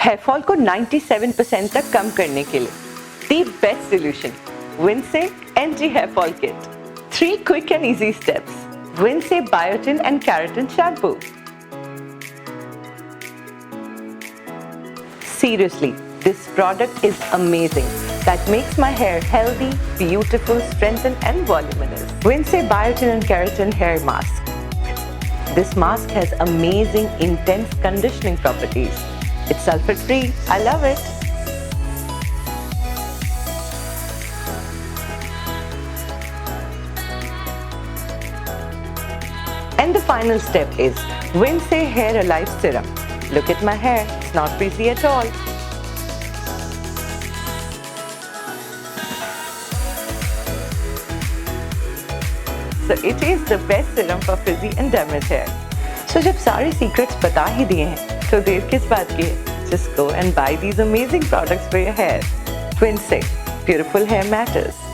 Hair fall को 97% तक कम करने के लिए the best solution, Winse Anti-Hairfall Kit. 3 quick and easy steps. Winse Biotin and Keratin Shampoo. Seriously, this product is amazing. That makes my hair healthy, beautiful, strengthened and voluminous. Winse Biotin and Keratin Hair Mask. This mask has amazing, intense conditioning properties. It's sulphate free. I love it. And the final step is Winse Hair Alive Serum. Look at my hair. It's not frizzy at all. So it is the best serum for frizzy and damaged hair. So जब सारे secrets बता ही दिए हैं, तो देर किस बात की है? Just go and buy these amazing products for your hair. Winse, beautiful hair matters.